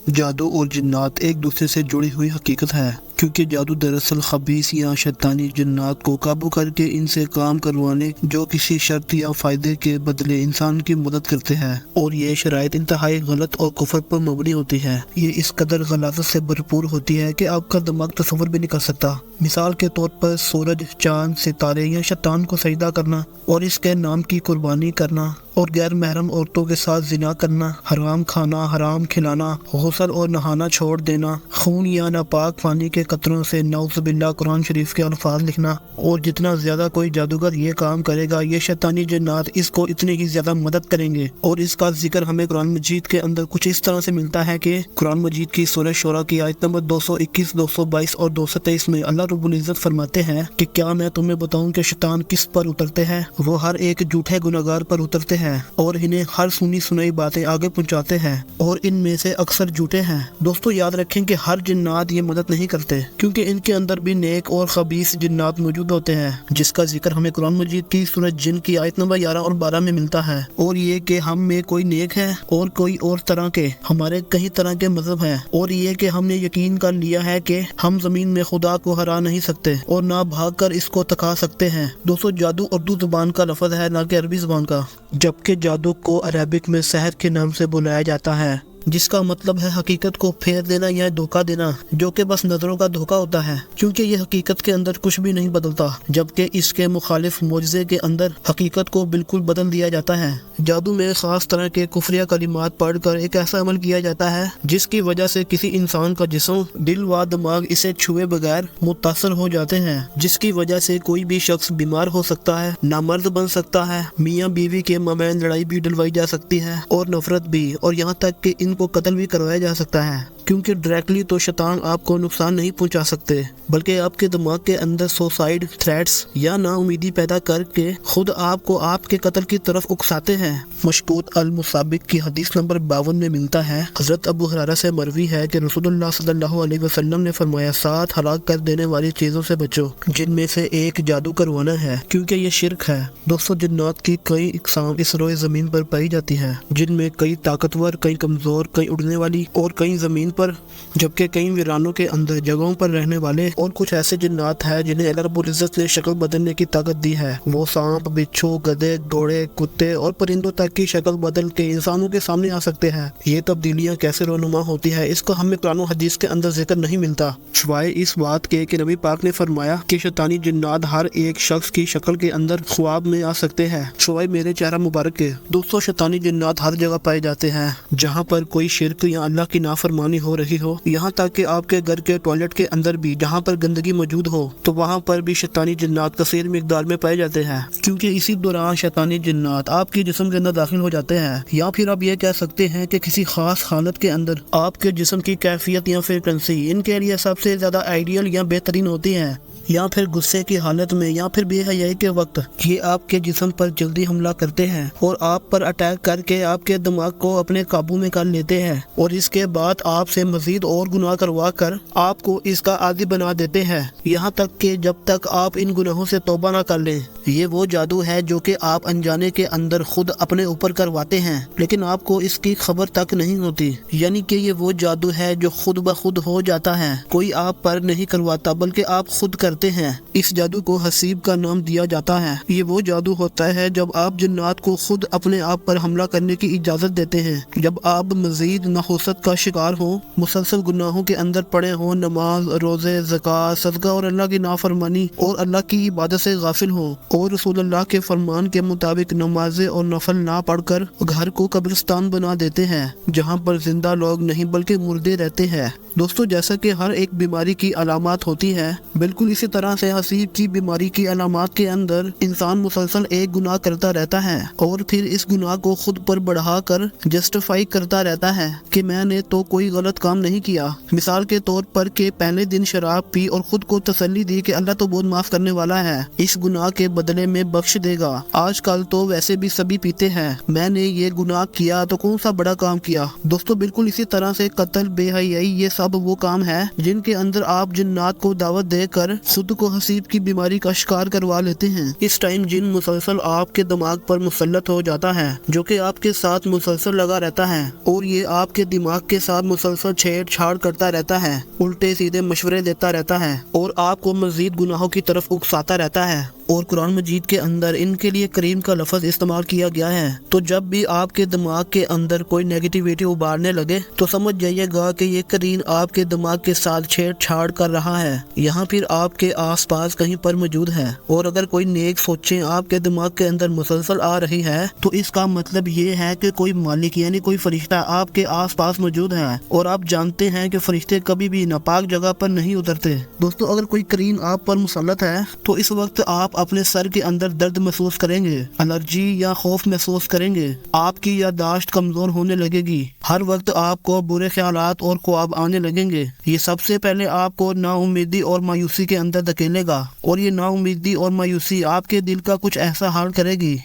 جادو اور جنات ایک دوسرے سے جڑی ہوئی حقیقت ہے، کیونکہ جادو دراصل خبیث یا شیطانی جنات کو قابو کر کے ان سے کام کروانے جو کسی شرط یا فائدے کے بدلے انسان کی مدد کرتے ہیں، اور یہ شرائط انتہائی غلط اور کفر پر مبنی ہوتی ہے۔ یہ اس قدر غلاظت سے بھرپور ہوتی ہے کہ آپ کا دماغ تصور بھی نہیں کر سکتا۔ مثال کے طور پر سورج، چاند، ستارے یا شیطان کو سجدہ کرنا اور اس کے نام کی قربانی کرنا، اور غیر محرم عورتوں کے ساتھ زنا کرنا، حرام کھانا، حرام کھلانا، غسل اور نہانا چھوڑ دینا، خون یا ناپاک پانی کے قطروں سے نعوذ باللہ قرآن شریف کے الفاظ لکھنا، اور جتنا زیادہ کوئی جادوگر یہ کام کرے گا، یہ شیطانی جنات اس کو اتنی ہی زیادہ مدد کریں گے۔ اور اس کا ذکر ہمیں قرآن مجید کے اندر کچھ اس طرح سے ملتا ہے کہ قرآن مجید کی سورہ شورى کی آیت نمبر 221، 222 اور 223 میں اللہ رب العزت فرماتے ہیں کہ کیا میں تمہیں بتاؤں کہ شیطان کس پر اترتے ہیں؟ وہ ہر ایک جھوٹے گناہگار پر اترتے ہیں اور انہیں ہر سنی سنائی باتیں آگے پہنچاتے ہیں، اور ان میں سے اکثر جھوٹے ہیں۔ دوستو یاد رکھیں کہ ہر جنات یہ مدد نہیں کرتے، کیونکہ ان کے اندر بھی نیک اور خبیث جنات موجود ہوتے ہیں، جس کا ذکر ہمیں قرآن مجید کی سورہ جن کی آیت نمبر 11 اور 12 میں ملتا ہے۔ اور یہ کہ ہم میں کوئی نیک ہے اور کوئی اور طرح کے، ہمارے کئی طرح کے مذہب ہیں، اور یہ کہ ہم نے یقین کر لیا ہے کہ ہم زمین میں خدا کو ہرا نہیں سکتے اور نہ بھاگ کر اس کو تکا سکتے ہیں۔ دوستو جادو اردو زبان کا لفظ ہے، نہ کہ عربی زبان کا، جبکہ جادو کو عربک میں سحر کے نام سے بلایا جاتا ہے، جس کا مطلب ہے حقیقت کو پھیر دینا یا دھوکہ دینا، جو کہ بس نظروں کا دھوکہ ہوتا ہے، کیونکہ یہ حقیقت کے اندر کچھ بھی نہیں بدلتا، جبکہ اس کے مخالف معجزے کے اندر حقیقت کو بالکل بدل دیا جاتا ہے۔ جادو میں خاص طرح کے کفریہ کلمات پڑھ کر ایک ایسا عمل کیا جاتا ہے جس کی وجہ سے کسی انسان کا جسم، دل و دماغ اسے چھوئے بغیر متاثر ہو جاتے ہیں، جس کی وجہ سے کوئی بھی شخص بیمار ہو سکتا ہے، نامرد بن سکتا ہے، میاں بیوی کے مابین لڑائی بھی ڈلوائی جا سکتی ہے، اور نفرت بھی، اور یہاں تک کہ ان کو قتل بھی کروایا جا سکتا ہے، کیونکہ ڈائریکٹلی تو شیطان آپ کو نقصان نہیں پہنچا سکتے، بلکہ آپ کے دماغ کے اندر سوسائڈ تھریٹس یا نا امیدی پیدا کر کے خود آپ کو آپ کے قتل کی طرف اکساتے ہیں۔ مشکوت المصابق کی حدیث نمبر 52 میں ملتا ہے، حضرت ابو ہریرہ سے مروی ہے کہ رسول اللہ صلی اللہ علیہ وسلم نے فرمایا، 7 ہلاک کر دینے والی چیزوں سے بچو، جن میں سے ایک جادو کروانا ہے، کیونکہ یہ شرک ہے۔ دوستو جنات کی کئی اقسام اس روئے زمین پر پائی جاتی ہیں، جن میں کئی طاقتور، کئی کمزور، کئی اڑنے والی اور کئی زمین پر، جبکہ کئی ویرانوں کے اندر جگہوں پر رہنے والے، اور کچھ ایسے جنات ہیں جنہیں اللہ رب العزت نے شکل بدلنے کی طاقت دی ہے۔ وہ سانپ، بچھو، گدھے، گھوڑے، کتے اور پرندوں تک کی شکل بدل کے انسانوں کے سامنے آ سکتے ہیں۔ یہ تبدیلیاں کیسے رونما ہوتی ہے، اس کا ہمیں قرآن و حدیث کے اندر ذکر نہیں ملتا، سوائے اس بات کے کہ نبی پاک نے فرمایا کہ شیطانی جنات ہر ایک شخص کی شکل کے اندر خواب میں آ سکتے ہیں، سوائے میرے چہرہ مبارک کے۔ دوستو شیطانی جنات ہر جگہ پائے جاتے ہیں جہاں پر کوئی شرک یا اللہ کی نافرمانی ہو رہی ہو، یہاں تک کہ آپ کے گھر کے ٹوائلٹ کے اندر بھی جہاں پر گندگی موجود ہو تو وہاں پر بھی شیطانی جنات کثیر مقدار میں پائے جاتے ہیں، کیونکہ اسی دوران شیطانی جنات آپ کے جسم کے اندر داخل ہو جاتے ہیں، یا پھر آپ یہ کہہ سکتے ہیں کہ کسی خاص حالت کے اندر آپ کے جسم کی کیفیت یا فریکوینسی ان کے لیے سب سے زیادہ آئیڈیل یا بہترین ہوتی ہے، یا پھر غصے کی حالت میں یا پھر بے حیائی کے وقت یہ آپ کے جسم پر جلدی حملہ کرتے ہیں اور آپ پر اٹیک کر کے آپ کے دماغ کو اپنے قابو میں کر لیتے ہیں، اور اس کے بعد آپ سے مزید اور گناہ کروا کر آپ کو اس کا عادی بنا دیتے ہیں، یہاں تک کہ جب تک آپ ان گناہوں سے توبہ نہ کر لیں۔ یہ وہ جادو ہے جو کہ آپ انجانے کے اندر خود اپنے اوپر کرواتے ہیں، لیکن آپ کو اس کی خبر تک نہیں ہوتی، یعنی کہ یہ وہ جادو ہے جو خود بخود ہو جاتا ہے، کوئی آپ پر نہیں کرواتا بلکہ آپ خود کرتے ہیں۔ اس جادو کو حسیب کا نام دیا جاتا ہے۔ یہ وہ جادو ہوتا ہے جب آپ جنات کو خود اپنے آپ پر حملہ کرنے کی اجازت دیتے ہیں، جب آپ مزید نحوست کا شکار ہوں، مسلسل گناہوں کے اندر پڑے ہوں، نماز، روزے، زکوٰۃ، صدقہ اور اللہ کی نافرمانی اور اللہ کی عبادت سے غافل ہوں، اور رسول اللہ کے فرمان کے مطابق نمازیں اور نفل نہ پڑھ کر گھر کو قبرستان بنا دیتے ہیں جہاں پر زندہ لوگ نہیں بلکہ مردے رہتے ہیں۔ دوستو جیسا کہ ہر ایک بیماری کی علامات ہوتی ہے، بالکل اسی طرح سے حسیب کی بیماری کی علامات کے اندر انسان مسلسل ایک گناہ کرتا رہتا ہے اور پھر اس گناہ کو خود پر بڑھا کر جسٹیفائی کرتا رہتا ہے کہ میں نے تو کوئی غلط کام نہیں کیا۔ مثال کے طور پر کہ پہلے دن شراب پی اور خود کو تسلی دی کہ اللہ تو بہت معاف کرنے والا ہے، اس گناہ کے بدلے میں بخش دے گا، آج کل تو ویسے بھی سبھی پیتے ہیں، میں نے یہ گناہ کیا تو کون سا بڑا کام کیا۔ دوستو بالکل اسی طرح سے قتل، بے حیائی، یہ سب وہ کام ہے جن کے اندر آپ جنات کو دعوت دے کر صدق و حسیب کی بیماری کا شکار کروا لیتے ہیں۔ اس ٹائم جن مسلسل آپ کے دماغ پر مسلط ہو جاتا ہے، جو کہ آپ کے ساتھ مسلسل لگا رہتا ہے اور یہ آپ کے دماغ کے ساتھ مسلسل چھیڑ چھاڑ کرتا رہتا ہے، الٹے سیدھے مشورے دیتا رہتا ہے اور آپ کو مزید گناہوں کی طرف اکساتا رہتا ہے۔ اور قرآن مجید کے اندر ان کے لیے کریم کا لفظ استعمال کیا گیا ہے۔ تو جب بھی آپ کے دماغ کے اندر کوئی نیگیٹیویٹی ابھارنے لگے تو سمجھ جائیے گا کہ یہ کرین آپ کے دماغ کے ساتھ چھیڑ چھاڑ کر رہا ہے، یہاں پھر آپ کے آس پاس کہیں پر موجود ہے۔ اور اگر کوئی نیک سوچیں آپ کے دماغ کے اندر مسلسل آ رہی ہے تو اس کا مطلب یہ ہے کہ کوئی مالک یعنی کوئی فرشتہ آپ کے آس پاس موجود ہے، اور آپ جانتے ہیں کہ فرشتے کبھی بھی ناپاک جگہ پر نہیں اترتے۔ دوستو، اگر کوئی کرین آپ پر مسلط ہے تو اس وقت آپ اپنے سر کے اندر درد محسوس کریں گے، الرجی یا خوف محسوس کریں گے، آپ کی یادداشت کمزور ہونے لگے گی، ہر وقت آپ کو برے خیالات اور خواب آنے لگیں گے۔ یہ سب سے پہلے آپ کو نا امیدی اور مایوسی کے اندر دھکیلے گا، اور یہ نا امیدی اور مایوسی آپ کے دل کا کچھ ایسا حال کرے گی۔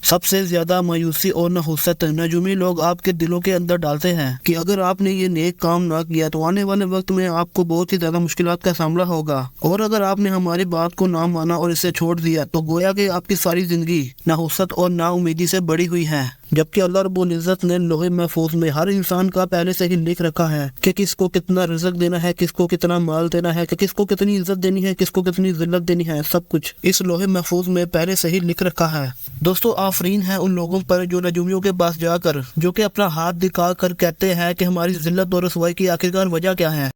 سب سے زیادہ مایوسی اور نحوست نجومی لوگ آپ کے دلوں کے اندر ڈالتے ہیں کہ اگر آپ نے یہ نیک کام نہ کیا تو آنے والے وقت میں آپ کو بہت ہی زیادہ مشکلات کا سامنا ہوگا، اور اگر آپ نے ہماری بات کو نہ مانا اور اسے چھوڑ دیا تو گویا کہ آپ کی ساری زندگی نحوست اور نا امیدی سے بڑی ہوئی ہے۔ جبکہ اللہ رب العزت نے لوح محفوظ میں ہر انسان کا پہلے سے ہی لکھ رکھا ہے کہ کس کو کتنا رزق دینا ہے، کس کو کتنا مال دینا ہے، کہ کس کو کتنی عزت دینی ہے، کس کو کتنی ذلت دینی ہے، سب کچھ اس لوح محفوظ میں پہلے سے ہی لکھ رکھا ہے۔ دوستو، آفرین ہے ان لوگوں پر جو نجومیوں کے پاس جا کر جو کہ اپنا ہاتھ دکھا کر کہتے ہیں کہ ہماری ذلت اور رسوائی کی آخرکار وجہ کیا ہے۔